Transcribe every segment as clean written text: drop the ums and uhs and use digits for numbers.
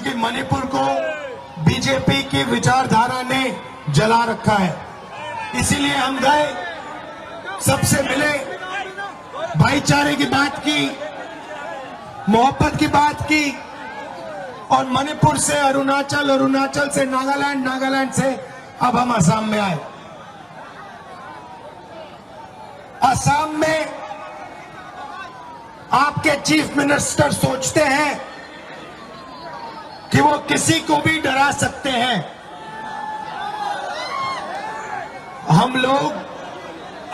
क्योंकि मणिपुर को बीजेपी की विचारधारा ने जला रखा है। इसीलिए हम गए, सबसे मिले, भाईचारे की बात की, मोहब्बत की बात की, और मणिपुर से अरुणाचल, अरुणाचल से नागालैंड, नागालैंड से अब हम असम में आए। असम में आपके चीफ मिनिस्टर सोचते हैं कि वो किसी को भी डरा सकते हैं। हम लोग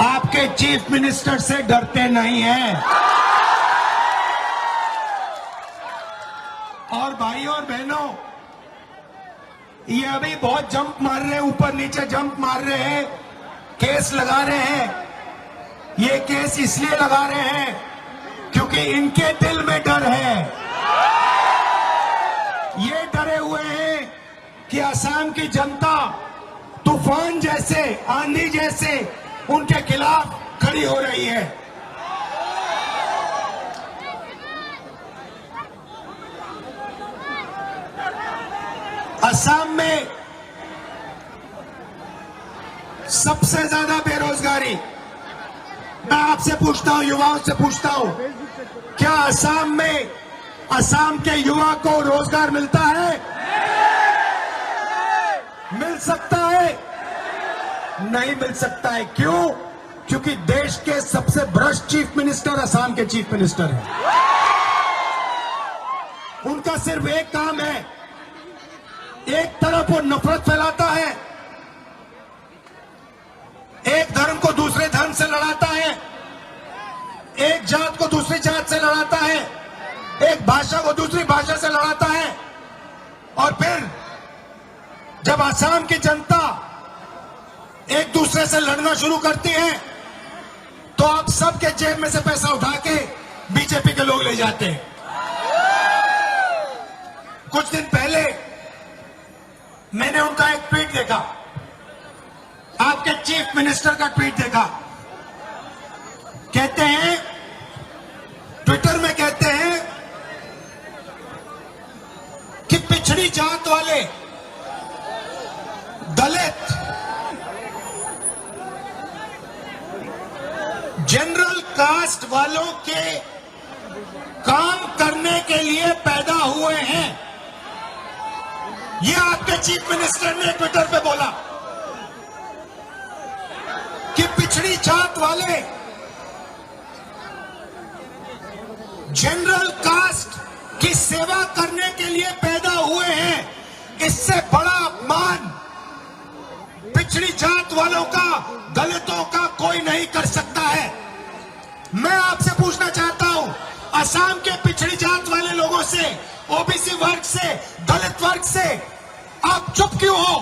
आपके चीफ मिनिस्टर से डरते नहीं हैं। और भाइयों और बहनों, ये अभी बहुत जंप मार रहे हैं, ऊपर नीचे जंप मार रहे हैं, केस लगा रहे हैं। ये केस इसलिए लगा रहे हैं क्योंकि इनके दिल में डर है। ये डरे हुए हैं कि असम की जनता तूफान जैसे, आंधी जैसे उनके खिलाफ खड़ी हो रही है। असम में सबसे ज्यादा बेरोजगारी। मैं आपसे पूछता हूं, युवाओं से पूछता हूं, क्या असम में असम के युवा को रोजगार मिलता है? मिल सकता है? नहीं मिल सकता है। क्यों? क्योंकि देश के सबसे भ्रष्ट चीफ मिनिस्टर असम के चीफ मिनिस्टर हैं। उनका सिर्फ एक काम है, एक तरफ वो नफरत फैलाता है, एक धर्म को दूसरे धर्म से लड़ाता है, एक जात को दूसरी जात से लड़ाता है, एक भाषा को दूसरी भाषा से लड़ाता है, और फिर जब असम की जनता एक दूसरे से लड़ना शुरू करती है तो आप सबके जेब में से पैसा उठा के बीजेपी के लोग ले जाते हैं। कुछ दिन पहले मैंने उनका एक ट्वीट देखा, आपके चीफ मिनिस्टर का ट्वीट देखा। कहते हैं, ट्विटर में कहते हैं कि पिछड़ी जात वाले, दलित, जनरल कास्ट वालों के काम करने के लिए पैदा हुए हैं। यह आपके चीफ मिनिस्टर ने ट्विटर पे बोला कि पिछड़ी जात वाले, जनरल कास्ट की सेवा करने के लिए पैदा हुए हैं। इससे बड़ा अपमान पिछड़ी जात वालों का, दलितों का कोई नहीं कर सकता है। मैं आपसे पूछना चाहता हूं, असम के पिछड़ी जात वाले लोगों से, ओबीसी वर्ग से, दलित वर्ग से आप चुप क्यों हो?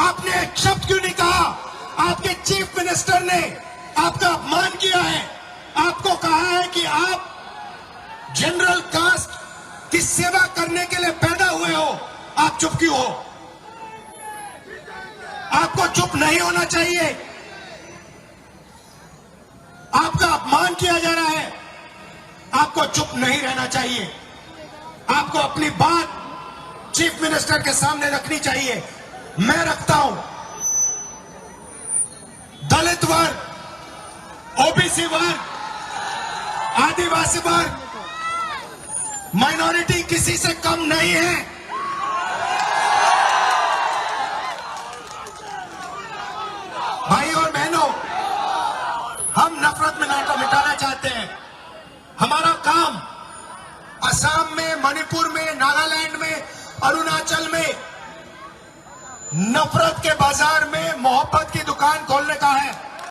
आपने एक शब्द क्यों नहीं कहा? आपके चीफ मिनिस्टर ने आपका अपमान किया है, आपको कहा है कि आप जनरल कास्ट की सेवा करने के लिए पैदा हुए हो। आप चुप क्यों हो? आपको चुप नहीं होना चाहिए। आपका अपमान किया जा रहा है, आपको चुप नहीं रहना चाहिए। आपको अपनी बात चीफ मिनिस्टर के सामने रखनी चाहिए। मैं रखता हूं। दलित वर्ग, ओबीसी वर्ग, आदिवासी वर्ग, माइनॉरिटी किसी से कम नहीं है। भाई और बहनों, हम नफरत मिटाना चाहते हैं। हमारा काम असम में, मणिपुर में, नागालैंड में, अरुणाचल में नफरत के बाजार में मोहब्बत की दुकान खोलने का है।